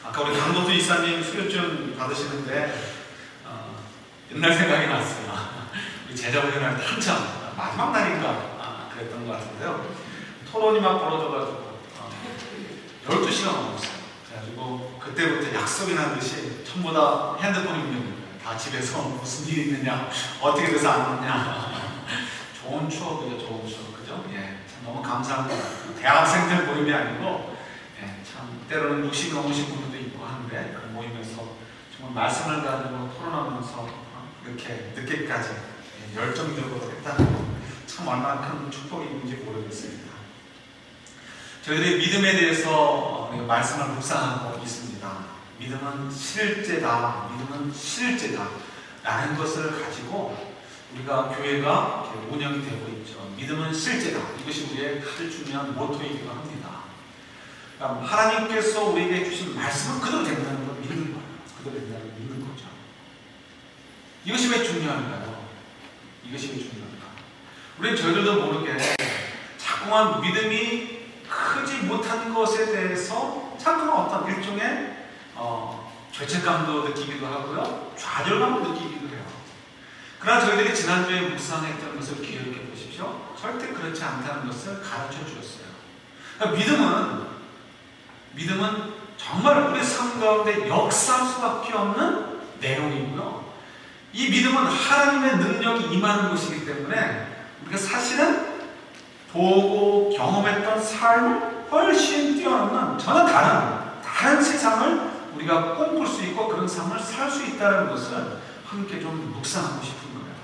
아까 우리 강도수 이사님 수료증 받으시는데 옛날 생각이 났어요. 우리 제자훈련할 때 한참 마지막 날인가 그랬던 것 같은데요. 토론이 막 벌어져가지고 12시간 넘었어요. 그래가지고 그때부터 약속이 난 듯이 전부 다 핸드폰이 울리는 거예요. 다 집에서 무슨 일이 있느냐, 어떻게 돼서 안 왔냐. 좋은 추억이죠, 좋은 추억. 그죠? 예, 참 너무 감사한 것 같아요. 대학생들 모임이 아니고, 예, 참 때로는 60 넘으신 분들도 있고 하는데, 그 모임에서 정말 말씀을 가지고 토론하면서 이렇게 늦게까지 열정적으로 했다는 거, 참 얼마나 큰 축복인지 모르겠습니다. 저희들이 믿음에 대해서 말씀을 묵상하고 있습니다. 믿음은 실제다, 믿음은 실제다 라는 것을 가지고 우리가 교회가 운영이 되고 있죠. 믿음은 실제다. 이것이 우리의 가장 중요한 모토이기도 합니다. 그러니까 하나님께서 우리에게 주신 말씀은 그대로 된다는 걸 믿는 거예요. 그대로 된다는 걸 믿는 거죠. 이것이 왜 중요한가요? 이것이 왜 중요한가? 우리는 저희들도 모르게 자꾸만 믿음이 크지 못한 것에 대해서 자꾸만 어떤 일종의 죄책감도 느끼기도 하고요, 좌절감도 느끼기도 해요. 그러나 저희들이 지난주에 묵상했던 것을 기억해 보십시오. 절대 그렇지 않다는 것을 가르쳐 주었어요. 그러니까 믿음은 정말 우리 삶 가운데 역사할 수밖에 없는 내용이고요. 이 믿음은 하나님의 능력이 임하는 것이기 때문에 우리가 사실은 보고 경험했던 삶을 훨씬 뛰어넘는 전혀 다른 세상을 우리가 꿈꿀 수 있고 그런 삶을 살 수 있다는 것을 함께 좀 묵상하고 싶은 거예요.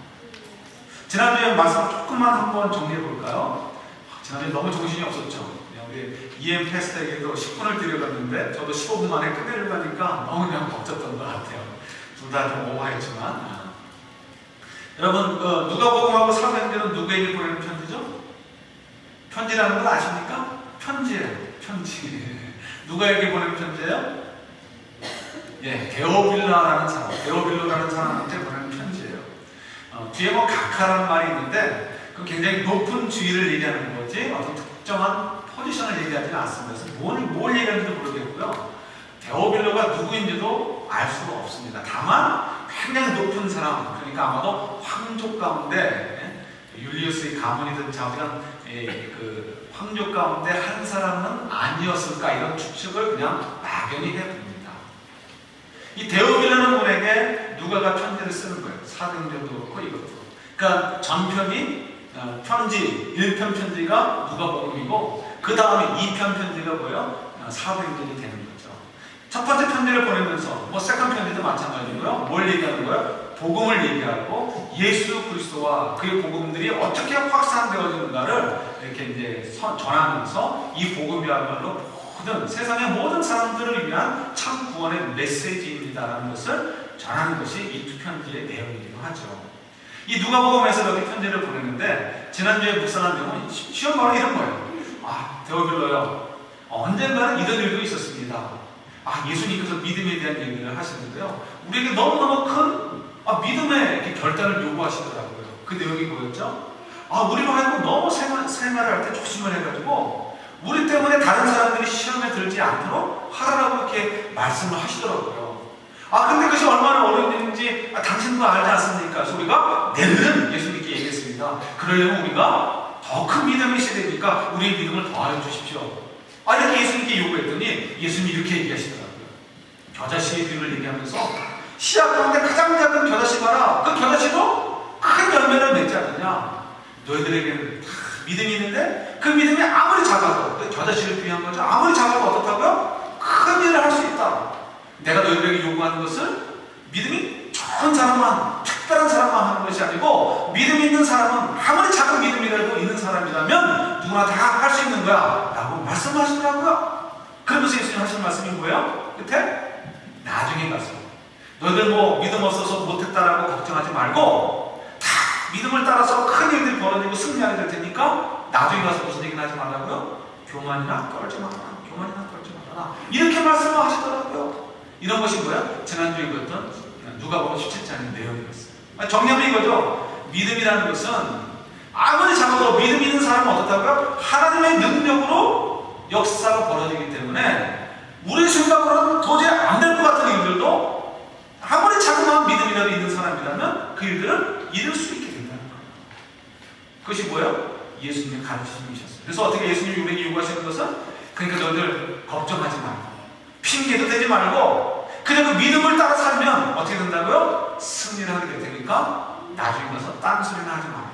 지난주에 말씀을 조금만 한번 정리해 볼까요? 지난주에 너무 정신이 없었죠. 우리 EM 패스터에게도 10분을 드려갔는데 저도 15분 만에 끝내려고 하니까 너무 그냥 벅찼던 것 같아요. 둘 다 좀 오버했지만 여러분 누가복음하고 사도행전은 누구에게 보내는 편지죠? 편지라는 걸 아십니까? 편지예요. 편지. 누가에게 보내는 편지예요? 예, 데오빌라라는 사람한테 보내는 편지예요. 뒤에 뭐 각하라는 말이 있는데 그 굉장히 높은 지위를 얘기하는 거지 어떤 특정한 포지션을 얘기하지는 않습니다. 그래서 뭘 얘기하는지도 모르겠고요. 데오빌라가 누구인지도 알 수가 없습니다. 다만 굉장히 높은 사람, 그러니까 아마도 황족 가운데 율리우스의 가문이든 자우리가 그 황족 가운데 한 사람은 아니었을까 이런 추측을 그냥 막연히 해봅니다. 이 데오빌라는 분에게 누가가 편지를 쓰는 거예요. 사도행전도 그렇고 이것도. 그러니까 전편이 편지 1편 편지가 누가복음이고 그 다음에 2편 편지가 뭐예요? 사도행전이 되는 거죠. 첫 번째 편지를 보내면서 뭐 세컨 편지도 마찬가지고요. 뭘 얘기하는 거예요? 복음을 얘기하고 예수 그리스도와 그의 복음들이 어떻게 확산되어지는가를 이렇게 이제 전하면서 이 복음이야말로 세상의 모든 사람들을 위한 참 구원의 메시지입니다라는 것을 전하는 것이 이 두 편지의 내용이기도 하죠. 이 누가복음에서 여기 편지를 보냈는데 지난주에 묵상한 내용은 쉬운 말로 이런 거예요. 데오빌라요, 언젠가는 이런 일도 있었습니다. 예수님께서 믿음에 대한 얘기를 하시는데요. 우리에게 너무너무 큰 믿음의 결단을 요구하시더라고요. 그 내용이 뭐였죠? 우리로 하여금 너무 생활을 할 때 조심을 해가지고 우리 때문에 다른 사람들이 시험에 들지 않도록 하라고 이렇게 말씀을 하시더라고요. 근데 그것이 얼마나 어려운 일인지 당신도 알지 않습니까? 그래서 우리가 내일은 예수님께 얘기했습니다. 그러려면 우리가 더 큰 믿음이 있어야 되니까 우리의 믿음을 더하여 주십시오. 이렇게 예수님께 요구했더니 예수님이 이렇게 얘기하시더라고요. 겨자씨의 비유를 얘기하면서 씨앗 가운데 가장 작은 겨자씨 봐라. 그 겨자씨도 큰 열매를 맺지 않느냐. 너희들에게는 믿음이 있는데 그 믿음이 아무리 작아도 겨자씨를 비유한 거죠. 아무리 작아도 어떻다고요? 큰 일을 할 수 있다. 내가 너희들에게 요구하는 것은 믿음이 좋은 사람만, 특별한 사람만 하는 것이 아니고 믿음 있는 사람은 아무리 작은 믿음이라도 있는 사람이라면 누구나 다 할 수 있는 거야 라고 말씀하시더라고요. 그러면서 예수님 하신 말씀이 뭐예요? 끝에 나중에 가서 너희들 믿음 없어서 못했다라고 걱정하지 말고 다 믿음을 따라서 큰 일들이 벌어지고 승리하게 될 테니까 나중에 가서 무슨 얘기는 하지 말라고요? 교만이나 떨지 마라. 교만이나 떨지 마라. 이렇게 말씀을 하시더라고요. 이런 것이 뭐야? 지난주에 읽었던 누가복음 17장의 내용이었어요. 정리하면 이거죠. 믿음이라는 것은 아무리 작아도 믿음 있는 사람은 어떻다고요? 하나님의 능력으로 역사가 벌어지기 때문에 우리 생각으로는 도저히 조금이라도 있는 사람이라면 그 일들을 이룰 수 있게 된다는 거예요. 그것이 뭐예요? 예수님의 가르침이셨어요. 그래서 어떻게 예수님이 우리에게 요구하시는 것은, 그러니까 너희들 걱정하지 말고 핑계도 대지 말고 그냥 그 믿음을 따라 살면 어떻게 된다고요? 승리를 하게 될 테니까 나중에 가서 딴소리는 하지 말고,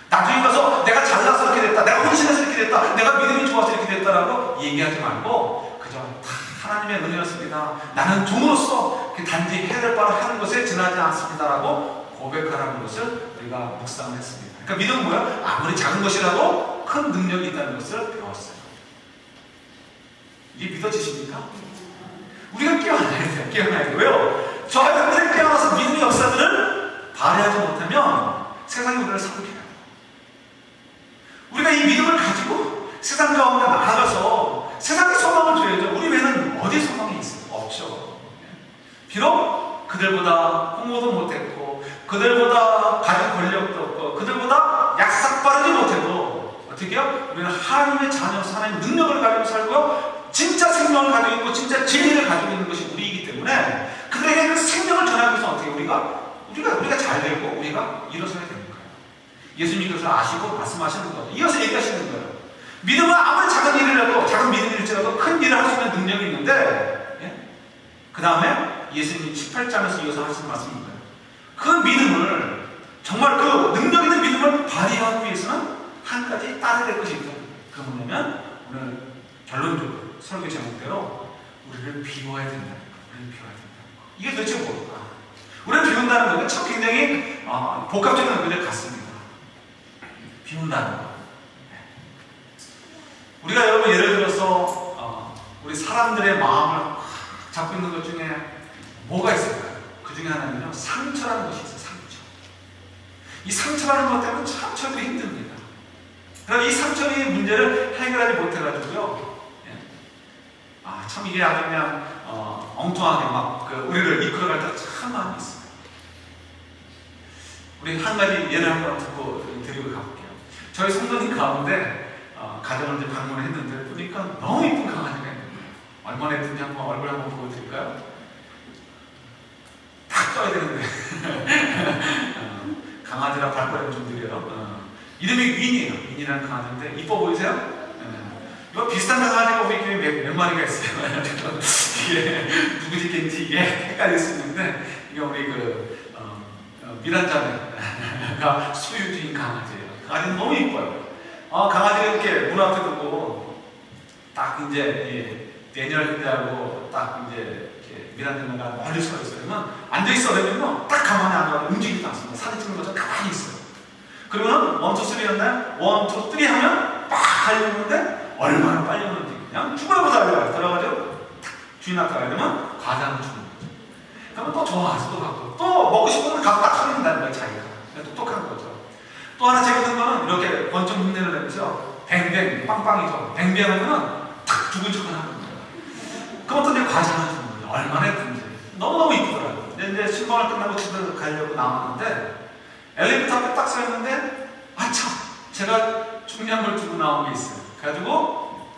나중에 가서 내가 잘나서 이렇게 됐다, 내가 헌신해서 이렇게 됐다, 내가 믿음이 좋아서 이렇게 됐다라고 얘기하지 말고 그저 다 하나님의 은혜였습니다, 나는 종으로서 단지 해야 될 바를 하는 것에 지나지 않습니다라고 고백하라는 것을 우리가 묵상을 했습니다. 그러니까 믿음은 뭐야? 아무리 작은 것이라도 큰 능력이 있다는 것을 배웠어요. 이게 믿어지십니까? 우리가 깨어나야 돼요. 깨어나야 돼요. 왜요? 저 여러분들이 깨어나서 믿음의 역사들을 발휘하지 못하면 세상이 우리를 사로잡게 돼요. 우리가 이 믿음을 가지고 세상 가운데 나아가서 세상에 소망을 줘야죠. 우리 외에는 어디에 소망이 있어요? 없죠. 비록 그들보다 공부도 못했고 그들보다 가진 권력도 없고 그들보다 약삭 빠르지 못해도 어떻게 해요? 우리는 하나님의 자녀로서 하나님의 능력을 가지고 살고 진짜 생명을 가지고 있고 진짜 진리를 가지고 있는 것이 우리이기 때문에 그들에게 그 생명을 전하기 위해서 어떻게 우리가 잘 되고 우리가 일어서야 되는 거예요. 예수님이 그것을 아시고 말씀하시는 거죠. 이어서 얘기하시는 거예요. 믿음은 아무리 작은 일이라도, 작은 믿음일지라도 큰 일을 할 수 있는 능력이 있는데, 예? 그 다음에 예수님이 18장에서 이어서 하시는 말씀인 거예요. 그 믿음을, 정말 그 능력 있는 믿음을 발휘하기 위해서는 한 가지 따라야 될 것이 있다. 그 뭐냐면 오늘 결론적으로 설교 제목대로 우리를 비워야 된다는 거. 우리를 비워야 된다는 거. 이게 도대체 뭘까? 우리를 비운다는 것은 참 굉장히 복합적인 의미를 갖습니다. 비운다는 거. 우리가 여러분 예를 들어서 우리 사람들의 마음을 잡고 있는 것 중에 뭐가 있을까요? 그 중에 하나는요, 상처라는 것이 있어요. 상처. 이 상처라는 것 때문에 참 저희들이 힘듭니다. 그러나 이 상처의 문제를 해결하지 못해가지고요, 참 이게 아주 그냥 엉뚱하게 막 우리를 이끌어갈 때가 참 많이 있어요. 우리 한 가지 예를 한번 듣고 드리고 가볼게요. 저희 성도님 가운데 가정을 이제 방문을 했는데 보니까 너무 이쁜 강아지가 있는 거예요. 얼마나 예쁜지 한번 얼굴 한번 보여드릴까요? 딱 떠야 되는데 강아지라 발걸음 좀 느려요. 이름이 윈이에요. 윈이라는 강아지인데 이뻐 보이세요? 이거 비슷한 강아지가 우리 교회에 몇 마리가 있어요. 이게 누구 집인지 이게 헷갈릴 수 있는데 이게 우리 미란자매가 소유주인 강아지예요. 강아지는 너무 이뻐요. 강아지가 이렇게 문 앞에 두고 딱 이제 데니얼 hinde하고 딱 이제 미란자매가 멀리 서 있어요. 그러면 앉아 있어 그러면 딱 가만히 앉아서 움직이지도 않습니다. 사진 찍는 것처럼 가만히 있어요. 그러면 1, 2, 3 했나요? 1, 2, 3 하면 빡 달려오는데 얼마나 빨리 오는지 그냥 죽어보다 달려가요. 들어가죠? 주인 앞에 가야 되면 과자 하나 주는 거죠. 그러면 또 좋아서 또 갖고 또 먹고 싶은 건 갖고 딱 하는다는 거예요. 자기가. 똑똑한 거죠. 또 하나 재밌는 거는 이렇게 권총 흉내를 내면서 뱅뱅 빵빵이죠. 뱅뱅 하면 탁 죽은 척을 하는 거예요. 그럼 또 이제 과자 하나 주는 거예요. 얼마나 예쁜지. 너무너무 이쁘더라고요. 이제 신방을 끝나고 집에 가려고 나왔는데 엘리베이터 앞에 딱 서 있는데 아참 제가 중요한 걸 두고 나온 게 있어요. 그래가지고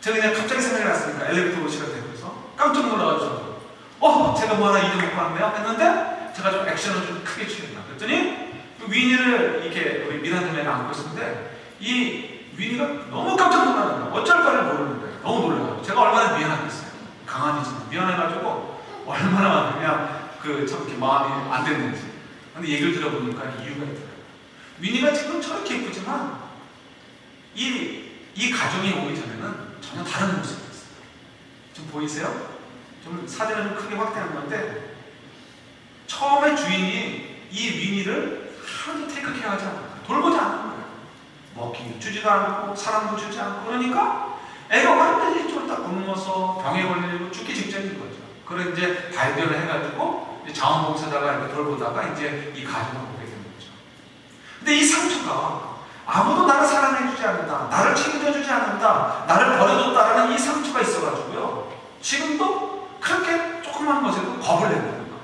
제가 그냥 갑자기 생각이 났으니까 엘리베이터 시간 되고 있어 깜짝 놀라가지고 제가 뭐 하나 잊어먹고 왔네요 했는데 제가 좀 액션을 좀 크게 취했나 그랬더니 위니를 이렇게 우리 미란자매가 안고 있었는데 이 위니가 너무 깜짝 놀라는 거예요. 어쩔 바를 모르는 거예요. 너무 놀라가지고 제가 얼마나 미안하겠어요. 강아지지만 미안해가지고 얼마나 그냥 참 이렇게 마음이 안 됐는지. 근데 얘기를 들어보니까 이유가 있더라고요. 위니가 지금 저렇게 예쁘지만 이 가정이 오기 전에는 전혀 다른 모습이었어요. 좀 보이세요? 좀 사진을 좀 크게 확대한 건데 처음에 주인이 이 위니를 하나도 테이크케어하지 않아요. 돌보지 않는 거예요. 먹기 주지도 않고 사람도 주지 않고 그러니까 애가 완전히 쫄딱 굶어서 병에 걸리고 죽기 직전인 거죠. 그래서 이제 발견을 해가지고 자원봉사자가 이렇게 돌보다가 이제 이 가정을 보게 된 거죠. 근데 이 상처가 아무도 나를 사랑해주지 않는다, 나를 책임져주지 않는다, 나를 버려뒀다라는 이 상처가 있어가지고요. 지금도 그렇게 조그만 것에도 겁을 내는 거예요.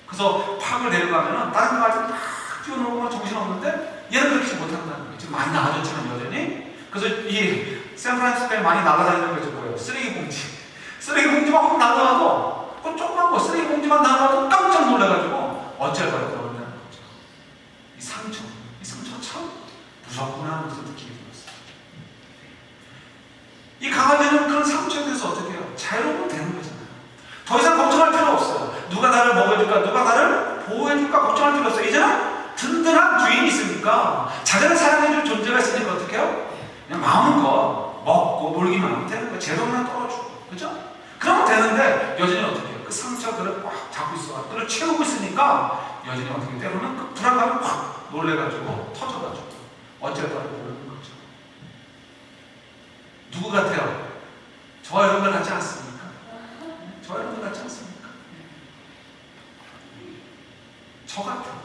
그래서 팍을 내려가면은 다른 강아지는 막 뛰어놀고 정신없는데 얘는 그렇게 못한다는 거예요. 지금 많이 나아졌지만 여전히. 그래서 이 샌프란시스코에 많이 날아다니는 거죠. 뭐예요? 쓰레기 봉지. 쓰레기 봉지만 확 날아가도 그 조그만 거 쓰레기 봉지만 날아가도 깜짝 놀라가지고 어쩔 거라고 그런다는 거죠. 이 상처 참 무섭구나 하면서 느끼게 되었어요. 이 강아지는 그런 상처에 대해서 어떻게 해요? 자유로우면 되는 거잖아요. 더 이상 걱정할 필요 없어요. 누가 나를 먹여줄까, 누가 나를 보호해줄까 걱정할 필요 없어요. 이제는 든든한 주인이 있으니까, 자기를 사랑해줄 존재가 있으니까 어떻게 해요? 그냥 마음껏 먹고 놀기만 하면 되는 거예요. 재료만 떨어주고, 그죠? 그러면 되는데 여전히 어떻게 해요? 그 상처들을 꽉 잡고 있어, 그걸 채우고 있으니까 여전히 어떻게 때로는 그 불안감이 확 놀래가지고 터져가지고 어쩔 거라고 모르는 거죠. 누구 같아요? 저와 여러분들 같지 않습니까? 저와 여러분들 같지 않습니까? 저 같아요.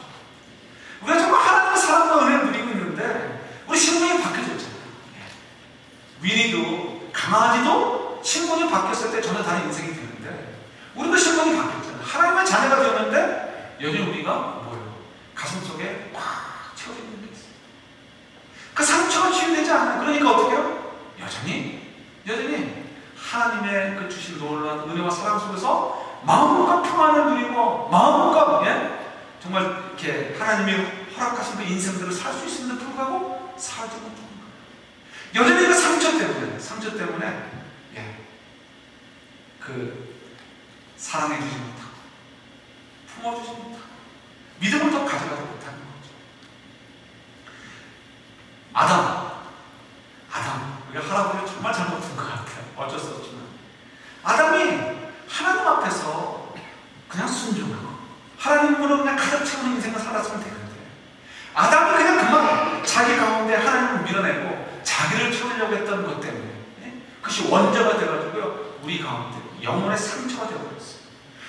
우리가 정말 하나님의 사랑과 은혜를 누리고 있는데 우리 신분이 바뀌어졌잖아요. 위니도 강아지도 신분이 바뀌었을 때 전혀 다른 인생이 되는데 우리도 신분이 바뀌었잖아요. 하나님의 자녀가 되었는데 여전히 우리가 뭐예요? 가슴속에 꽉 채워져 있는 게 있어요. 그 상처가 치유되지 않아요. 그러니까 어떻게 해요? 여전히 하나님의 그 주신 놀라운 은혜와 사랑 속에서 마음과 평안을 누리고 마음과 정말 이렇게 하나님이 허락하신 그 인생들을 살 수 있음에도 불구하고 살지 못하는 거예요. 여전히 그 상처 때문에 그 사랑해주지 못하고 품어주지 못하고 믿음을 더 가져가지 못하는 거죠. 아담 우리가 할아버지를 정말 잘못한 것 같아요. 어쩔 수 없지만 아담이 하나님 앞에서 그냥 순종하고 하나님으로 그냥 가득 채우는 인생을 살았으면 되는데 아담이 그냥 그만 자기 가운데 하나님을 밀어내고 자기를 채우려고 했던 것 때문에 그것이 원자가 돼가지고요 우리 가운데 영혼의 상처가 되어버렸어요.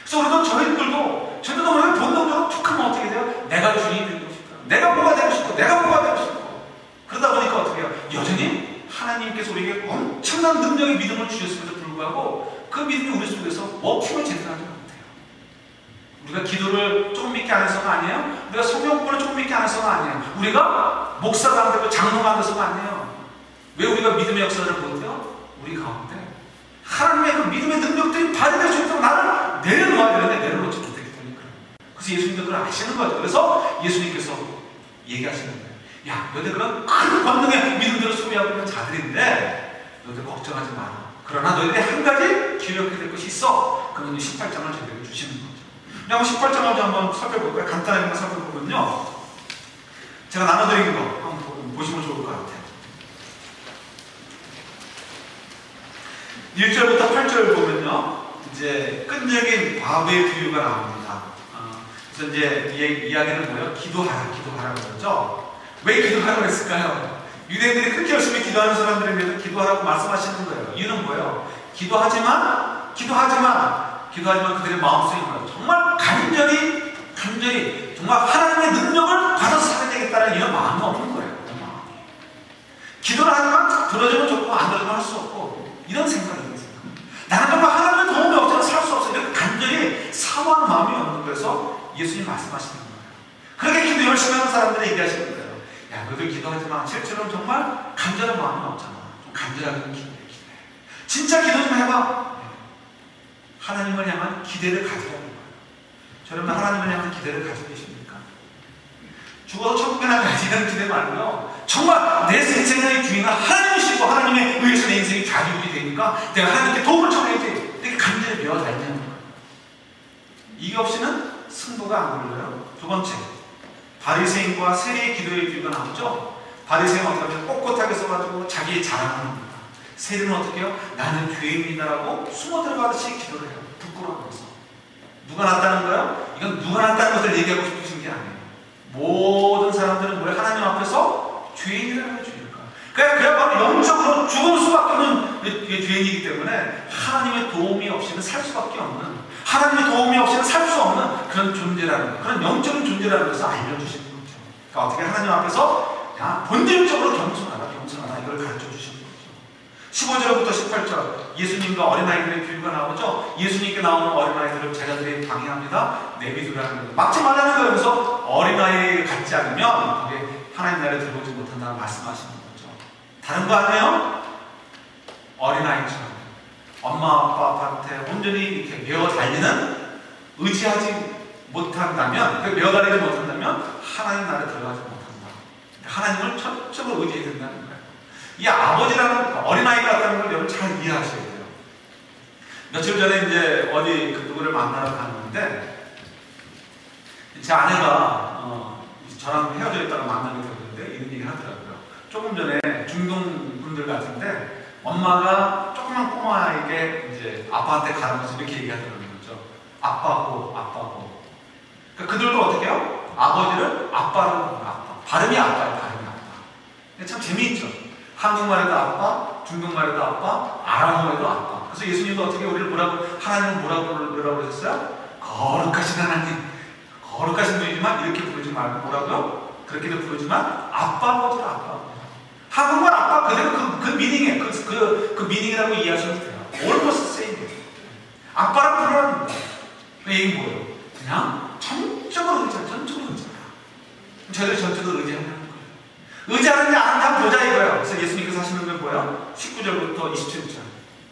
그래서 우리도 저희도 너무 본능적으로 툭하면 어떻게 돼요? 내가 주인이 되고 싶다, 내가 뭐가 되고 싶고 내가 뭐가 되고 싶고 그러다 보니까 어떻게 해요? 여전히 하나님께서 우리에게 엄청난 능력의 믿음을 주셨음에도 불구하고 그 믿음이 우리 속에서 워킹을 제대로 하지 못해요. 우리가 기도를 조금 믿게 안 해서가 아니에요. 우리가 성경 공부를 조금 믿게 안 해서가 아니에요. 우리가 목사가 안 되고 장로가 안 돼서가 아니에요. 왜 우리가 믿음의 역사를 못해요? 우리 가운데 하나님의 그 믿음의 능력들이 발휘될 수 있도록 나를 내려놓아야 되는데 내려놓지 못하기 때문에 그래요. 그래서 예수님도 그걸 아시는 거죠. 그래서 예수님께서 얘기하시는 거예요. 야, 너희들 그런 큰 권능의 믿음들을 소유하고 있는 자들인데 너희들 걱정하지 마라. 그러나 너희들이 한 가지 기억해야 될 것이 있어. 그러면 18장을 저희에게 주시는 거죠. 한번 18장을 한번 살펴볼까요? 간단하게 한번 살펴보면요, 제가 나눠드린 거 한번 보시면 좋을 것 같아요. 1절부터 8절 보면요, 이제 끈적인 과부의 비유가 나옵니다. 그래서 이제 이야기는 뭐예요? 기도하라고 그러죠. 왜 기도하라고 했을까요? 유대인들이 그렇게 열심히 기도하는 사람들에 대해서 기도하라고 말씀하시는 거예요. 이유는 뭐예요? 기도하지만 그들의 마음속에 뭐예요? 정말 간절히 정말 하나님의 능력을 받아서 살아야 되겠다는 이런 마음이 없는 거예요. 기도를 하지만 들어주면 좋고 안 들어주면 할 수 없고 이런 생각이 있어요. 나는 정말 하나님의 도움이 없어서 살 수 없어. 이렇게 간절히 사모하는 마음이 없는 거에서 예수님 말씀하시는 거예요. 그렇게 기도 열심히 하는 사람들이 얘기하시는 거예요. 야, 너희들 기도하지만 실제로는 정말 간절한 마음이 없잖아. 좀 간절하게 기도해. 진짜 기도 좀 해봐. 하나님을 향한 기대를 가져야 하는 거예요. 저는 하나님을 향한 기대를 가지고 계십니까? 죽어서 천국에 나가야지는 기대 말고요, 정말 내 인생의 주인은 하나님이시고 하나님의 의해서 내 인생이 좌지우지 되니까 내가 하나님께 도움을 청해야지, 이렇게 간절히 배워 다니는 거예요. 이게 없이는 승부가 안 걸려요. 두 번째, 바리새인과 세리의 기도의 비유가 나오죠. 바리새인은 어떻게 하면 꼿꼿하게 써가지고 자기 자랑하는 겁니다. 세리는 어떻게 해요? 나는 죄인이다라고 숨어 들어가듯이 기도를 해요. 부끄러워서. 누가 낫다는 거예요? 이건 누가 낫다는 것을 얘기하고 싶으신 게 아니에요. 모든 사람들은 뭐예요? 하나님 앞에서 죄인이라는 죄인일까? 그야말로 영적으로 죽을 수밖에 없는 죄인이기 때문에 하나님의 도움이 없이는 살 수밖에 없는, 하나님의 도움이 없이는 살 수 없는 그런 존재라는, 그런 영적인 존재라는 것을 알려주시는 거죠. 그러니까 어떻게 하나님 앞에서 본질적으로 겸손하라 이걸 가르쳐 주시는 거죠. 15절부터 18절 예수님과 어린아이들의 비유가 나오죠. 예수님께 나오는 어린아이들을 제자들이 방해합니다. 내비두라는 거예요. 막지 말라는 거예요. 그래서 어린아이 같지 않으면 그게 하나님 나라에 들어오지 못한다고 말씀하시는 거죠. 다른 거 아니에요? 어린아이처럼 엄마 아빠한테 온전히 이렇게 매어 달리는, 의지하지 못한다면, 메어다니지 못한다면 하나님 나라에 들어가지 못한다. 하나님을 철저히 의지해야 된다는 거예요. 이 아버지라는 어린아이가 같다는 걸 여러분 잘 이해하셔야 돼요. 며칠 전에 이제 어디 누구를 만나러 갔는데 제 아내가 저랑 헤어져 있다가 만나게 되었는데 이런 얘기를 하더라고요. 조금 전에 중동 분들 같은데 엄마가 조그만 꼬마에게 이제 아빠한테 가르쳐서 이렇게 얘기하더라고요. 아빠고, 아빠고. 그러니까 그들도 어떻게 해요? 아버지를 아빠로 부르는 아빠. 발음이 아빠예요, 발음이 아빠. 참 재미있죠? 한국말에도 아빠, 중국말에도 아빠, 아람어에도 아빠. 그래서 예수님도 어떻게 우리를 하나님은 뭐라고 그러셨어요? 거룩하신 하나님. 거룩하신 분이지만 이렇게 부르지 말고 뭐라고요? 그렇게도 부르지만 아빠보다 아빠. 한국말 아빠 그대로 그 미닝이에요. 그 미닝이라고 이해하셔도 돼요. almost same. 아빠라고 부르는 거예요. 이게 뭐예요? 그냥 전적으로 의지하는, 전적으로 의지하는. 저희들이 전적으로 의지하는 거예요. 의지하는지 안 한다 보자 이거예요. 그래서 예수님께서 하시는 건 뭐예요? 19절부터 27절.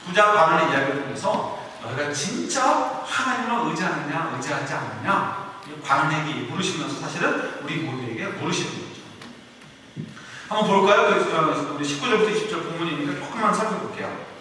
부자 관원의 이야기를 통해서 너희가 진짜 하나님을 의지하느냐, 의지하지 않느냐, 관원에게 물으시면서 사실은 우리 모두에게 물으시는 거죠. 한번 볼까요? 우리 19절부터 20절 본문이니까 조금만 살펴볼게요.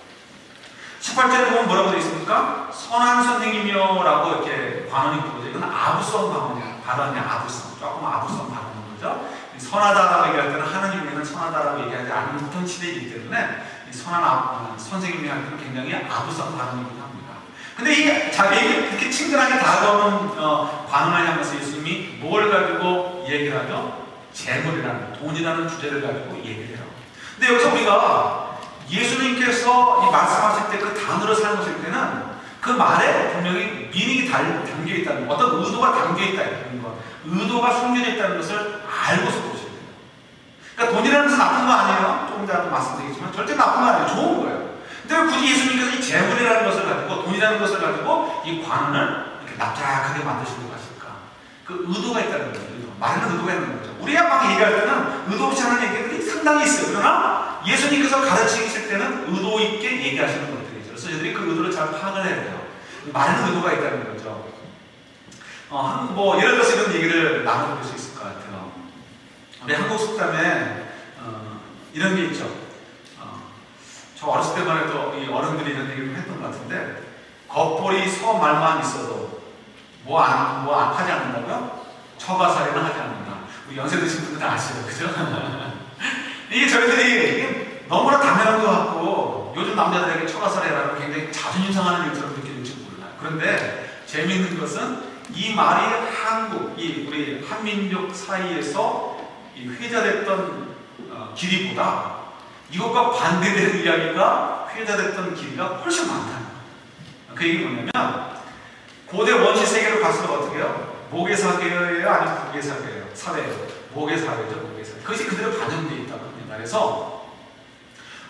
18절에 보면 뭐라고 되어 있습니까? 선한 선생님이요 라고 이렇게 관원이 부르죠. 이건 아부성 발언이야, 아부성. 조금 아부성 발언인 거죠. 선하다라고 얘기할 때는 하나님 외에는 선하다라고 얘기하지 않는 던 시대이기 때문에 이 선한 선생님이 할 때는 굉장히 아부성 발언이기도 합니다. 근데 이 자기에게 그렇게 친근하게 다가오는 관원을 향해서 예수님이 뭘 가지고 얘기를 하죠? 재물이라는, 돈이라는 주제를 가지고 얘기를 해요. 근데 여기서 우리가 예수님께서 이 말씀하실 때 그 단어를 사용하실 때는 그 말에 분명히 미닝이 담겨 있다는 것, 어떤 의도가 담겨 있다는 것, 의도가 숨겨져 있다는 것을 알고서 보셔야 돼요. 그러니까 돈이라는 것은 나쁜 거 아니에요. 조금 전에 말씀드리겠지만 절대 나쁜 거 아니에요. 좋은 거예요. 근데 왜 굳이 예수님께서 이 재물이라는 것을 가지고, 돈이라는 것을 가지고 이 관원을 이렇게 납작하게 만드시려고 하실까? 그 의도가 있다는 거죠. 말에는 의도가 있는 거죠. 우리가 막 얘기할 때는 의도 없이 하는 얘기들이 상당히 있어요. 그러나 예수님께서 가르치실 때는 의도 있게 얘기하시는 것들이죠. 그래서 저희들이 그 의도를 잘 파악을 해야 돼요. 말에는 의도가 있다는 거죠. 예를 들어서 이런 얘기를 나눠볼 수 있을 것 같아요. 우리 한국 속담에 이런 게 있죠. 저 어렸을 때만 해도 이 어른들이 이런 얘기를 했던 것 같은데, 겉보리 서 말만 있어도 뭐 안 하지 않는다고요? 처가살이는 하지 않는다. 우리 연세 드신 분들은 아시죠? 그죠? 이게 저희들이 너무나 당연한 것 같고, 요즘 남자들에게 처가살이라는 굉장히 자존심 상하는 일처럼 느껴질지 몰라요. 그런데 재미있는 것은 이 말이 우리 한민족 사이에서 이 회자됐던 길이보다 이것과 반대되는 이야기가 회자됐던 길이가 훨씬 많다는 거예요. 그 얘기 뭐냐면, 고대 원시 세계로 갈수록 어떻게 해요? 모계사계예요? 아니면 부계사계예요? 사회예요? 모계사회죠, 모계사회. 그것이 그대로 반영되어 있다고 합니다. 그래서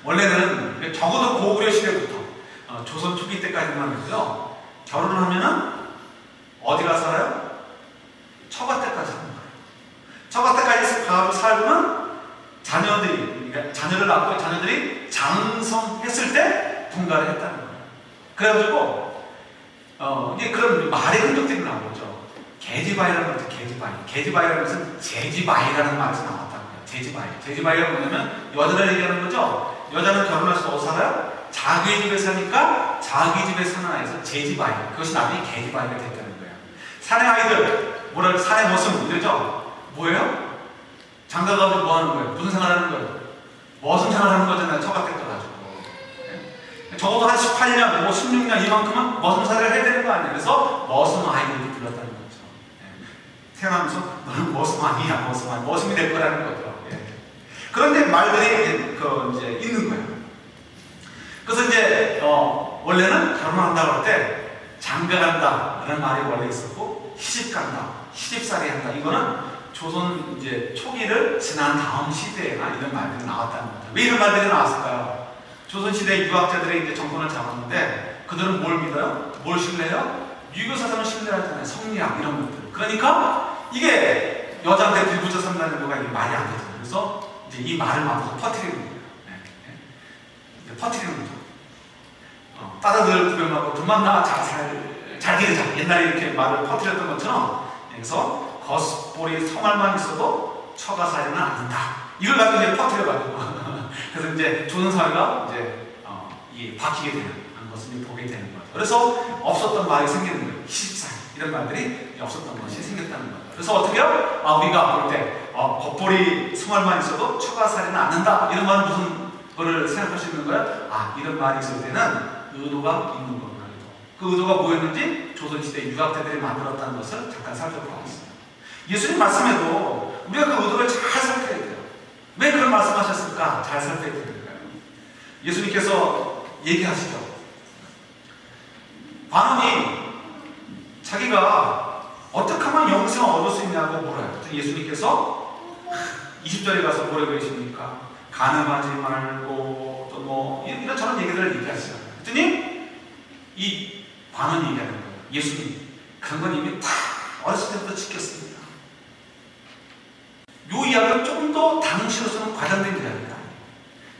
원래는 적어도 고구려 시대부터 조선 초기 때까지만 해도요, 결혼을 하면은 어디 가서 살아요? 처가 때까지 사는 거예요. 처가 때까지 가서 살고는 자녀를 낳고 자녀들이 장성했을 때 분가를 했다는 거예요. 그래가지고 이게 그런 말의 흔적들이 나오죠. 계집아이라는 것도 계집아이라는 것은 제집아이라는 말에서 나왔다는 거예요. 제집아이가 뭐냐면 여자를 얘기하는 거죠. 여자는 결혼해서 어디서 살아요? 자기 집에 사니까 자기 집에 사는 아이에서 제집아이. 그것이 나중에 계집아이가 됐다는 거예요. 사내 아이들, 사내 모습 이러죠. 뭐예요? 장가가서 뭐 하는 거예요? 무슨 생활하는 거예요? 무슨 생활하는 거잖아요. 처가 때 가지고. 적어도 한 18년, 16년 이만큼은 머슴살이를 해야 되는 거 아니에요? 그래서 머슴 아이 이렇게 불렀다는 거죠. 태어나면서 너는 머슴 아니야, 머슴이 될 거라는 거죠. 그런데 말들이 이제 있는 거예요. 그래서 이제 원래는 결혼한다고 할 때 장가간다 라는 말이 원래 있었고, 시집간다, 시집살이 한다, 이거는 조선 이제 초기를 지난 다음 시대에나 이런 말들이 나왔다는 거죠. 왜 이런 말들이 나왔을까요? 조선시대 유학자들이 이제 정권을 잡았는데 그들은 뭘 믿어요? 뭘 신뢰해요? 유교 사상을 신뢰하잖아요. 성리학 이런 것들. 그러니까 이게 여자한테 빌붙여 산다는 거가 이게 말이 안 되죠. 그래서 이제 이 말을 막아서 퍼뜨리는 거예요. 퍼뜨리는 거죠. 딸아들 구별하고 그만 나 잘 기르자. 옛날에 이렇게 말을 퍼뜨렸던 것처럼 그래서 겉보리 성알만 있어도 처가 살이는 않는다. 이걸 가지고 이제 퍼뜨려가지고 그래서 이제 조선사회가 이제 이 바뀌게 되는 것을 보게 되는 거죠. 그래서 없었던 말이 생기는 거예요. 희집살 이런 말들이 없었던 것이 생겼다는 거예요. 그래서 어떻게 해요? 우리가 볼 때 겉보리 성알만 있어도 처가 살이는 않는다. 이런 말은 무슨 거를 생각할 수 있는 거예요? 이런 말이 있을 때는 의도가 있는 거구나. 그 의도가 뭐였는지 조선시대 유학자들이 만들었다는 것을 잠깐 살펴보았어요. 예수님 말씀에도 우리가 그 의도를 잘 살펴야 돼요. 왜 그런 말씀하셨을까? 잘 살펴야 되는 거예요. 예수님께서 얘기하시죠. 관원이 자기가 어떻게 하면 영생을 얻을 수 있냐고 물어요. 예수님께서 20절에 가서 뭐라고 계십니까? 가늠하지 말고 또 뭐 이런저런 얘기들을 얘기하시죠. 그랬더니 이 관원이 얘기하는 거예요. 예수님, 그런 건 이미 다 어렸을 때부터 지켰습니다. 이 이야기는 조금 더 당시로서는 과장된 이야기입니다.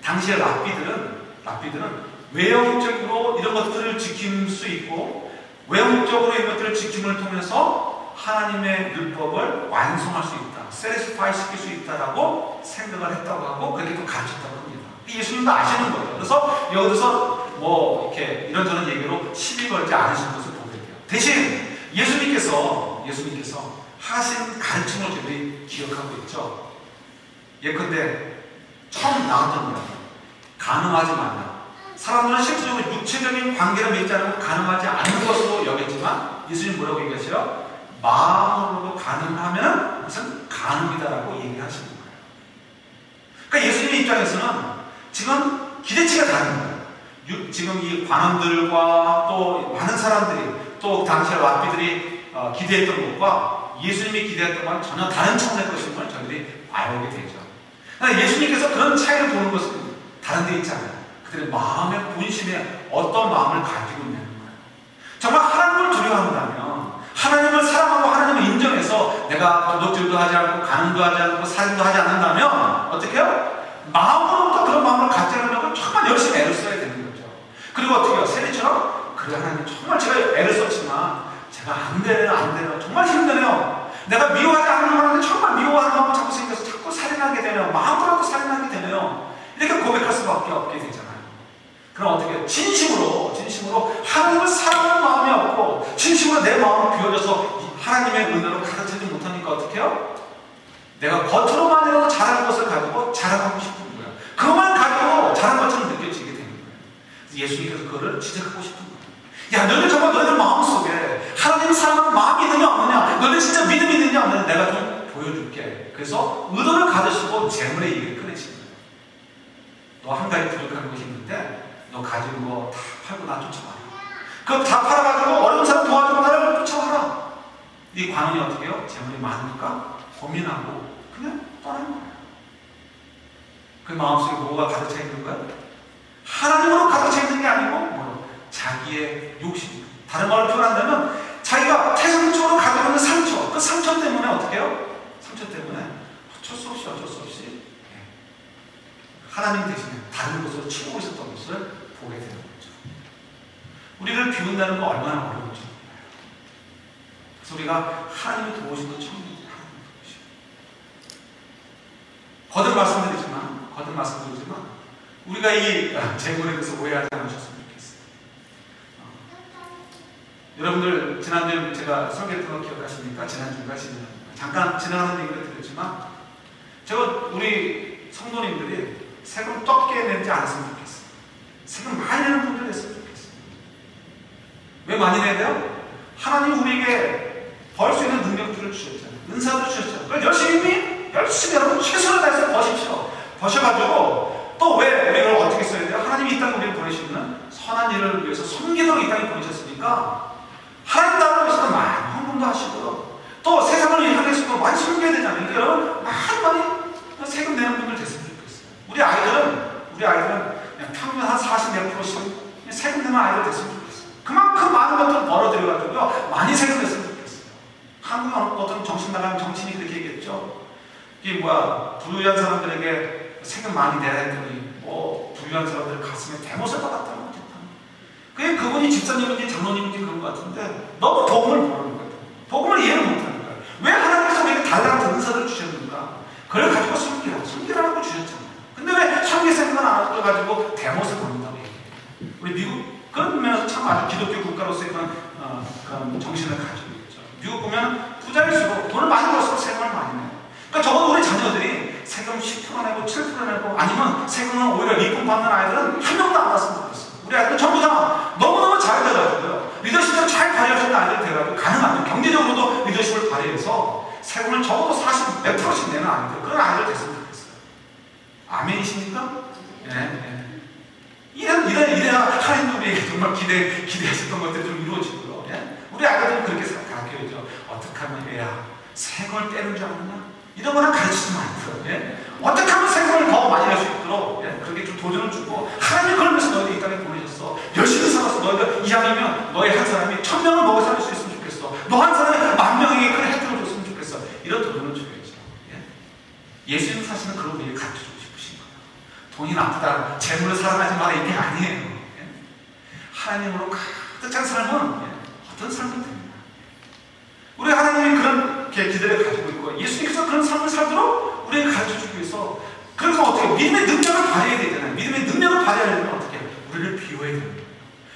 당시의 랍비들은 외형적으로 이런 것들을 지킬 수 있고 외형적으로 이런 것들을 지킴을 통해서 하나님의 율법을 완성할 수 있다, 세리스파이 시킬 수 있다라고 생각을 했다고 하고 그렇게 또 가르쳤다고 합니다. 예수님도 아시는 거예요. 그래서 여기서 뭐 이렇게 이런저런 얘기로 시비 걸지 않으신 것을 보게 돼요. 대신 예수님께서 하신 가르침을 저희들이 기억하고 있죠. 예컨대 처음 나왔던 이야기, 가늠하지 말라. 사람들은 실질적으로 육체적인 관계를 맺지 않으면 가늠하지 않는 것으로 여겼지만 예수님 뭐라고 얘기하세요? 마음으로도 가늠하면 무슨 가늠이다라고 얘기하시는 거예요. 그러니까 예수님의 입장에서는 지금 기대치가 다른 거예요. 지금 이 관원들과 또 많은 사람들이 또 당시의 랍비들이 기대했던 것과 예수님이 기대했던 건 전혀 다른 차원의 것인 걸 저희들이 알게 되죠. 그러니까 예수님께서 그런 차이를 보는 것은 다른 데 있잖아요. 그들의 마음의 본심에 어떤 마음을 가지고 있는 거예요. 정말 하나님을 두려워한다면, 하나님을 사랑하고 하나님을 인정해서 내가 도둑질도 하지 않고 간음도 하지 않고 살인도 하지 않는다면 어떻게 해요? 마음으로부터 그런 마음을 갖지 않으려고 정말 열심히 애를 써야 되는 거죠. 그리고 어떻게 해요? 세리처럼 그래 하나님 정말 제가 애를 썼지만 제가 안 되네요. 정말 힘드네요. 내가 미워하지 않는 거는데 정말 미워하는 마음이 자꾸 생겨서 자꾸 살인하게 되네요. 마음으로도 살인하게 되네요. 이렇게 고백할 수밖에 없게 되잖아요. 그럼 어떻게 해요? 진심으로 하나님을 사랑하는 마음이 없고 진심으로 내 마음을 비워져서 하나님의 은혜로 가르치지 못하니까 어떻게 해요? 내가 겉으로만이라도 잘하는 것을 가지고 자랑하고 싶은 거예요. 그것만 가지고 잘한 것처럼 느껴지게 되는 거예요. 예수님께서 그거를 지적하고 싶은 거예요. 야, 너희들 정말 너희들 마음속에 하나님을 사랑하는 마음이 있느냐 없느냐, 너희들 진짜 믿음이 있느냐 없느냐 내가 좀 보여줄게. 그래서 의도를 가지시고 재물의 얘기를 꺼내시는 거예요. 너 한 가지 부족한 것이 있는데 너 가진 거 다 팔고 나 쫓아와라. 그거 다 팔아가지고 어려운 사람 도와주고 나를 쫓아와라. 이 관원이 어떻게 해요? 재물이 많으니까 고민하고 그냥 떠나는 거예요. 그 마음속에 뭐가 가득 차 있는 거예요? 하나님으로 가득 차 있는 게 아니고 뭐요? 자기의 욕심. 다른 말로 표현한다면 자기가 태생적으로 가지고 있는 상처, 그 상처 때문에 어떻게 해요? 상처 때문에 어쩔 수 없이 하나님 대신에 다른 곳으로 치우고 있었던 것을 보게 되는 거죠. 우리를 비운다는 거 얼마나 어려운지 몰라요. 그래서 우리가 하나님이 도우신 것 처음 거듭 말씀드리지만 우리가 이 재물에 대해서 오해하지 않으셨으면 좋겠어요. 여러분들 지난주에 제가 설교했던 거 기억하십니까? 지난주인가 잠깐 지나가는 얘기를 드렸지만 제가 우리 성도님들이 세금 적게 내지 않았으면 좋겠어요. 세금 많이 내는 분들 됐으면 좋겠어요. 왜 많이 내야 돼요? 하나님 우리에게 벌 수 있는 능력들을 주셨잖아요. 은사도 주셨잖아요. 그걸 열심히 여러분 최선을 다해서 버십시오. 버셔가지고 또 왜 우리를 어떻게 써야 돼요? 하나님이 이 땅에 우리를 보내시는 선한 일을 위해서 섬기도록 이 땅에 보내셨으니까 하나님 나라를 위해서 많이 헌금도 하시고요. 또 세상을 향해서도 많이 섬겨야 되잖아요. 그러니까 여러분 많이 세금 내는 분들 됐으면 좋겠어요. 우리 아이들은 그냥 평균 한 40몇%씩 세금 내는 아이들 됐으면 좋겠어요. 그만큼 많은 것들을 벌어들여가지고요. 많이 세금 냈으면 좋겠어요. 한국 어떤 정신 나가는 정치인이 그렇게 얘기했죠. 이게 부유한 사람들에게 세금 많이 내야 했더니 부유한 사람들 가슴에 대못을 받았다는 거죠. 그게 그분이 집사님인지 장로님인지 그런 것 같은데 너무 복음을 모르는 거예요. 복음을 이해를 못하는 거예요. 그런 정신을 가지고 있죠. 미국 보면 부자일수록 돈을 많이 벌수록 세금을 많이 내요. 그러니까 적어도 우리 자녀들이 세금 10% 내고 7% 내고 아니면 세금을 오히려 리폼 받는 아이들은 한 명도 안 왔으면 좋겠어요. 우리 아이들은 전부 다 너무너무 잘 돼가지고요. 리더십을 잘 발휘할 수 있는 아이들 돼가지고 가능하면 경제적으로도 리더십을 발휘해서 세금을 적어도 40, 몇 프로씩 내는 아이들, 그런 아이들 됐으면 좋겠어요. 아멘이십니까? 네. 이래야 하나님 우리에게 정말 기대하셨던 것들이 좀 이루어지고요. 예? 우리 아이들은 그렇게 가르쳐야죠. 어떻게 하면 애야, 세금을 떼는 줄 아느냐? 이런 거는 가르치지 말고요. 예? 어떻게 하면 세금을 더 많이 낼 수 있도록 예? 그렇게 좀 도전을 주고 하나님이 그런 면서 너희들 이 땅에 보내셨어. 열심히 살아서 너희가 이왕이면 너희 한 사람이 1000명을 먹여 살릴 수 있으면 좋겠어. 너 한 사람이 10,000명에게 그런 혜택을 줬으면 좋겠어. 이런 도전을 줘야죠. 예? 예수님은 사실은 그런 우리를 가르쳐주고 싶으신 거예요. 돈이 나쁘다, 재물을 사랑하지 마라 이게 아니에요. 예? 하나님으로 가득 찬 삶은 예? 어떤 삶이 됩니다. 우리 하나님이 그런 기대를 가지고 있고 예수님께서 그런 삶을 살도록 우리에게 가르쳐주기 위해서 그래서 어떻게 믿음의 능력을 발휘해야 되잖아요. 믿음의 능력을 발휘하려면 어떻게 우리를 비워야 됩니다.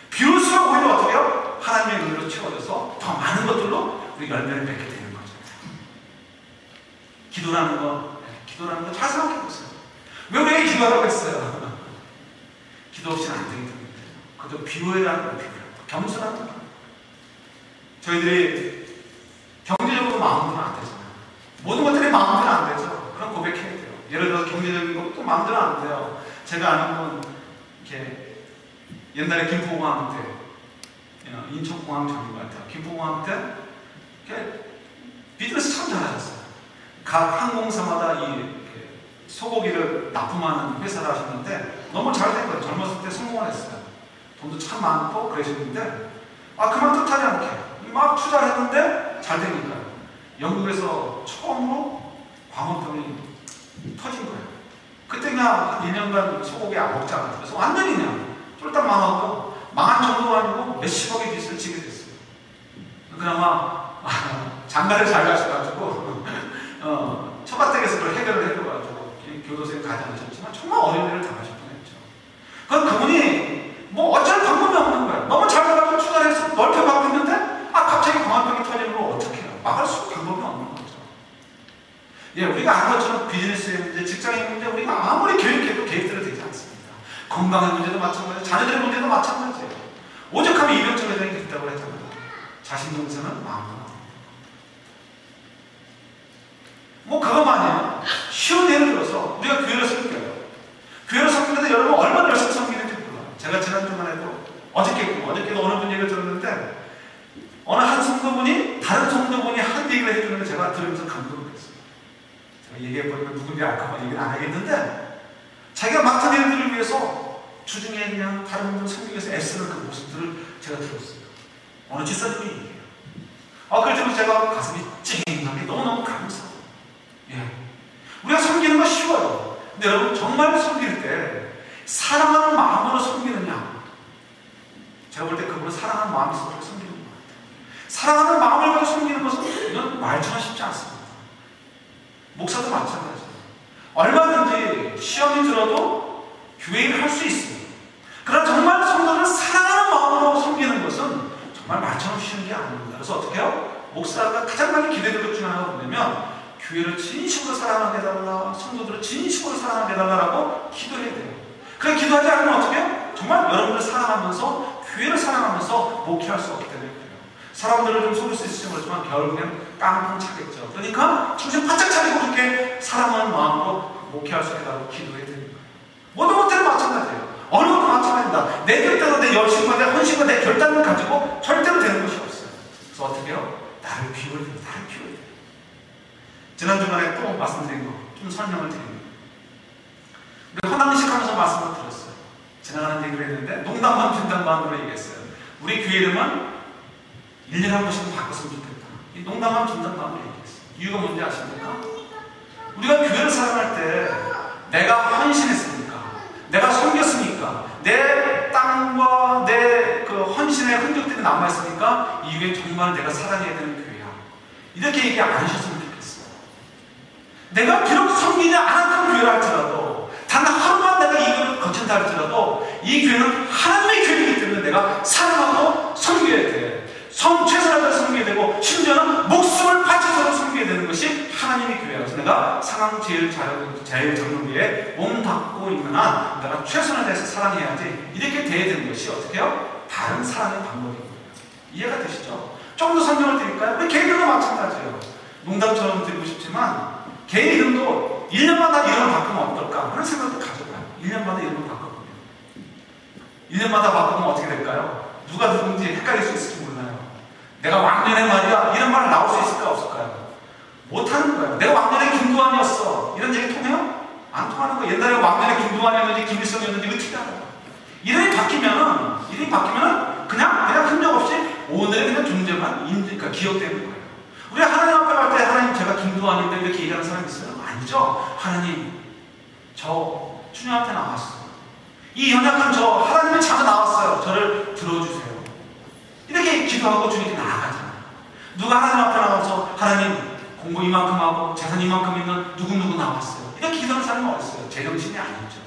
비울수록 오히려 어떻게 해요? 하나님의 은혜로 채워져서 더 많은 것들로 우리 열매를 맺게 되는 거죠. 기도라는 거 잘 생각해 보세요. 왜 우리에게 기도하라고 했어요? 기도 없이는 안 되기 때문에 그저 비워라는 거, 겸손하는 거. 저희들이 경제적으로 마음대로 안 되잖아요. 모든 것들이 마음대로 안 되죠. 그럼 고백해야 돼요. 예를 들어서 경제적인 것도 마음대로 안 돼요. 제가 아는 분, 이렇게 옛날에 김포공항 때, 인천공항 전인 것 같아요. 김포공항 때, 이렇게 비즈니스 참 잘하셨어요. 각 항공사마다 이 소고기를 납품하는 회사를 하셨는데 너무 잘 된 거예요. 젊었을 때 성공을 했어요. 돈도 참 많고 그러셨는데, 그만 뜻하지 않게 막 투자를 했는데 잘 되니까요. 영국에서 처음으로 광원병이 터진 거예요. 그때 그냥 한 1년간 소고기 안 먹지 않았어요. 그래서 완전히 그냥 쫄딱 망하고 망한 정도가 아니고 몇십억의 빚을 지게 됐어요. 그나마 장가를 잘 가셔가지고 처가댁에서 그걸 해결을 해줘가지고 교도소에 가지 않으셨지만 정말 어려운 일을 당하실 뻔했죠. 그분이 뭐 어쩔 방법이 없는 거예요. 너무 잘 돼가지고 투자를 해서 넓혀가고 있는데 갑자기 광원병이 터지는 걸 어떻게 해요? 막을 수 방법이 없는 거죠. 예, 우리가 아는 것처럼 비즈니스의 문제, 직장의 문제, 우리가 아무리 계획해도 계획대로 되지 않습니다. 건강의 문제도 마찬가지예요. 자녀들의 문제도 마찬가지예요. 오죽하면 이병철 회장이 있다고 했잖아요. 자신 동생은 마음으로. 뭐 그것만이에요. 쉬운 예를 들어서 우리가 교회를 섬겨요. 교회를 섬기는데 여러분 얼마나 열심히 섬기는지 몰라요. 제가 지난주만 해도 어저께도 어느 분 얘기를 들었는데 어느 한 성도분이 다른 성도분이 한 얘기를 해주는데 제가 들으면서 감동을 했어요. 제가 얘기해버리면 누군지 알까봐 얘기를 안 하겠는데 자기가 맡은 일들을 위해서 주중에 그냥 다른 분들 섬기기 위해서 애쓰는 그 모습들을 제가 들었어요. 어느 집사님이 얘기해요. 그걸 들으면서 제가 가슴이 찡하게 너무너무 감사해요. 예. 우리가 섬기는 건 쉬워요. 근데 여러분 정말 섬길 때 사랑하는 마음으로 섬기느냐? 제가 볼 때 그분은 사랑하는 마음이 있어서 섬기는 것 같아요. 사랑하는 마음을 가지고 섬기는 것은 이건 말처럼 쉽지 않습니다. 목사도 마찬가지예요. 얼마든지 시험이 들어도 교회 일을 할 수 있어요. 그러나 정말 성도를 사랑하는 마음으로 섬기는 것은 정말 말처럼 쉬운 게 아닙니다. 그래서 어떻게 해요? 목사가 가장 많이 기대되는 것 중에 하나가 뭐냐면 교회를 진심으로 사랑하게 해달라, 성도들을 진심으로 사랑하게 해달라고 기도해야 돼요. 그래 기도하지 않으면 어떻게 해요? 정말 여러분을 사랑하면서 교회를 사랑하면서 목회할 수 없기 때문에 그래요. 사람들을 좀 속일 수 있을지 모르지만 결국엔 깡통 차겠죠. 그러니까 정신 바짝 차리고 그렇게 사랑하는 마음으로 목회할 수 있다고 기도해야 됩니다. 모든 것들은 마찬가지예요. 어느 것도 마찬가지입니다. 내 결단과 내 열심과 내 헌신과 내 결단을 가지고 절대로 되는 것이 없어요. 그래서 어떻게 해요? 나를 비워야 돼요. 나를 비워야 돼요. 지난 주간에 또 말씀드린 거 좀 설명을 드립니다. 우리 헌항식 하면서 말씀을 드렸어요. 지나가는 얘기를 했는데 농담만 빈담만으로 얘기했어요. 우리 교회 이름은 1년에 한 번씩 바꿨으면 좋겠다. 이 농담만 빈담만으로 얘기했어요. 이유가 뭔지 아십니까? 우리가 교회를 사랑할 때 내가 헌신했으니까, 내가 섬겼으니까, 내 땅과 내 그 헌신의 흔적들이 남아있으니까 이 교회 정말 내가 사랑해야 되는 교회야. 이렇게 얘기 안 하셨으면 좋겠어요. 내가 비록 섬기지 않았던 교회라 할지라도 단 하루만 내가 이 교회를 거친다 할지라도 이 교회는 하나님의 교회이기 때문에 내가 사랑하고 섬겨야 돼. 최선을 다해서 섬기게 되고 심지어는 목숨을 바쳐서 섬기게 되는 것이 하나님의 교회야. 그래서 내가 상황제일장로교회에 몸담고 있는 한 내가 최선을 다해서 사랑해야지, 이렇게 돼야 되는 것이 어떻게 해요? 다른 사랑의 방법인 거예요. 이해가 되시죠? 좀 더 설명을 드릴까요? 우리 개인들도 마찬가지예요. 농담처럼 드리고 싶지만 개인 이름도 1년마다 이름을 바꾸면 어떨까 하는 생각도 가져봐요. 1년마다 이름을 바꿔보면 1년마다 바꾸면 어떻게 될까요? 누가 누군지 헷갈릴 수 있을지 몰라요. 내가 왕년에 말이야 이런 말 나올 수 있을까 없을까요? 못하는 거예요. 내가 왕년에 김두한이었어 이런 얘기 통해요? 안 통하는 거예요. 옛날에 왕년에 김두한이었는지 김일성이었는지 어떻게 알아요? 이름이 바뀌면은 그냥 흔적 없이 오늘의 그냥 존재만 그러니까 기억되는 거예요. 우리 하나님 앞에 갈 때 하나님 제가 김두한인데 이렇게 얘기하는 사람이 있어요? 아니죠. 하나님 저 주님 앞에 나왔어요. 이 연약한 저 하나님의 자가 나왔어요. 저를 들어주세요. 이렇게 기도하고 주님께 나아가잖아요. 누가 하나님 앞에 나와서 하나님 공부 이만큼 하고 재산 이만큼 있는 누구누구 나왔어요. 이렇게 기도하는 사람은 어딨어요? 제정신이 아니죠.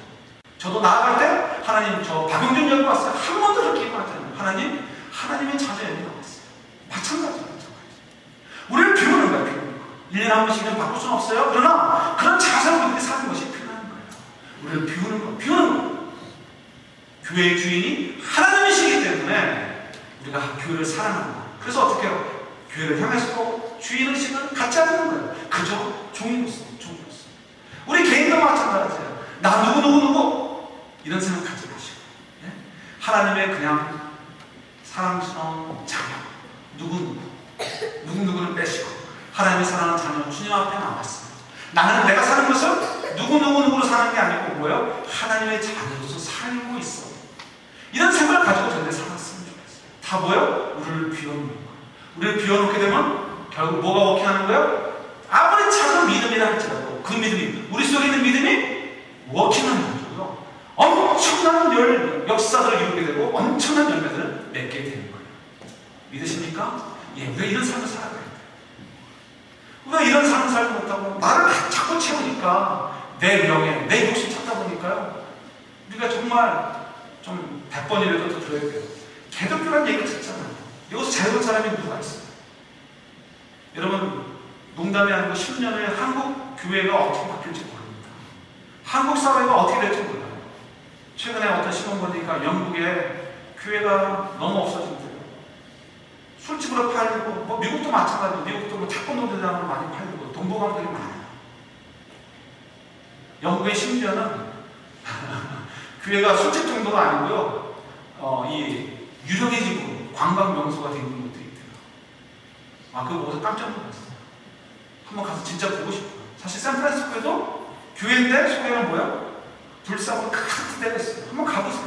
저도 나아갈 때 하나님 저 박용준 여기 왔어요. 한 번도 그렇게 기도하잖아요. 하나님의 자녀 여기 나왔어요. 마찬가지예요. 우리를 비우는 거예요. 비우는 거. 1년에 한 번씩은 바꿀 수는 없어요. 그러나 그런 자세로 우리들이 사는 것이 필요한 거예요. 우리를 비우는 거. 교회의 주인이 하나님이시기 때문에 우리가 교회를 사랑하는 거예요. 그래서 어떻게 해요? 교회를 향해서 주인의식은 갖지 않는 거예요. 그저 종이로서. 우리 개인도 마찬가지예요. 나 누구 이런 생각 갖지 마시고, 네? 하나님의 그냥 사랑스러운 자녀 누구누구는 빼시고 하나님의 사랑하는 자녀 주님 앞에 나왔어요. 나는 내가 사는 것을 누구누구로 사는 게 아니고 뭐예요? 하나님의 자녀로서 살고 있어. 이런 생각을 가지고 저희들이 살았으면 좋겠어요. 다 뭐예요? 우리를 비워놓는 거예요. 우리를 비워놓게 되면 결국 뭐가 워킹하는 거예요? 아무리 작은 믿음이라 할지라도 그 믿음이 우리 속에 있는 믿음이 워킹하는 거죠. 엄청난 역사들을 이루게 되고 엄청난 열매들을 맺게 되는 거예요. 믿으십니까? 예, 우리가 이런 삶을 살아야 돼요. 우리가 이런 삶을 살지 못하고 나를 자꾸 채우니까 내 명예, 내 욕심 찾다 보니까요. 우리가 정말 좀 100번이라도 더 들어야 돼요. 개독교라는 얘기를 듣잖아요. 여기서 자유로운 사람이 누가 있어요? 여러분 농담이 아니고 10년 후에 한국 교회가 어떻게 바뀔지 모릅니다. 한국 사회가 어떻게 될지 몰라요. 최근에 어떤 신문 보니까 영국에 교회가 너무 없어진대요. 술집으로 팔리고 뭐 미국도 마찬가지고 미국도 뭐 태권도 대장으로 많이 팔리고 동부감들이 많아요. 영국의 심지어는 교회가 술집 정도가 아니고요. 이 유령해지고 관광 명소가 되는 것도 있대요. 그거 보고서 깜짝 놀랐어요. 한번 가서 진짜 보고 싶어요. 사실 샌프란시스코에도 교회인데 속에는 뭐야? 불사고 큰 데가 있어요. 한번 가보세요.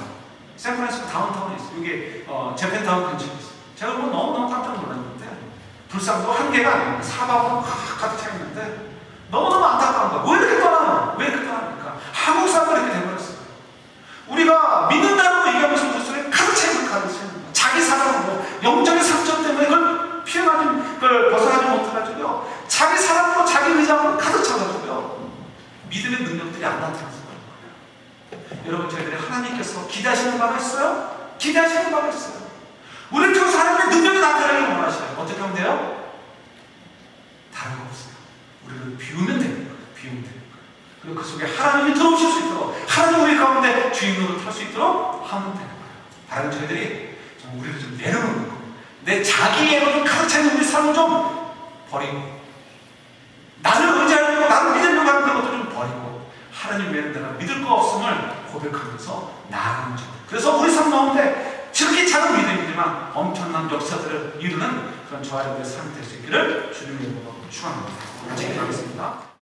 샌프란시스코 다운타운에 있어요. 여기 재팬타운 근처에 있어요. 제가 보고 너무너무 깜짝 놀랐는데 불상도 한 개가 아니에요. 사방으로 가득 차 있는데 너무너무 안타까운 거예요. 왜 이렇게 떠나요? 왜 이렇게 떠납니까? 한국 사람들이 이렇게 돼버렸어요. 우리가 믿는다고 얘기하면서 우리 속에 가득 차 있는 거예요. 자기 사랑으로 영적인 상처 때문에 그걸 벗어나지 못해가지고요. 자기 사랑으로 자기 의장으로 가득 차가지고요. 믿음의 능력들이 안 나타나서 그런 거예요. 여러분 저희들이 하나님께서 기대하시는 바가 있어요? 기대하시는 바가 있어요. 우리 통해서 하나님의 능력이 나타나기를 원하셔요. 어떻게 하면 돼요? 다른 거 없어요. 우리를 비우면 되는 거예요. 비우면 되는 거예요. 그리고 그 속에 하나님이 들어오실 수 있도록 하나님 우리 가운데 주인으로 탈 수 있도록 하면 되는 거예요. 바로 저희들이 좀 우리를 좀 내려놓는 거예요. 내 자기애로 좀 가득 차 있는 우리 삶을 좀 버리고 나를 의지하려고 나를 믿으려고 하는 것도 좀 버리고 하나님 외에는 내가 믿을 거 없음을 고백하면서 나아가는 것. 그래서 우리 삶 가운데 지극히 작은 믿음이지만 엄청난 역사들을 이루는 그런 저와 여러분의 삶이 될 수 있기를 주님의 이름으로 축원합니다. 같이 기도하겠습니다.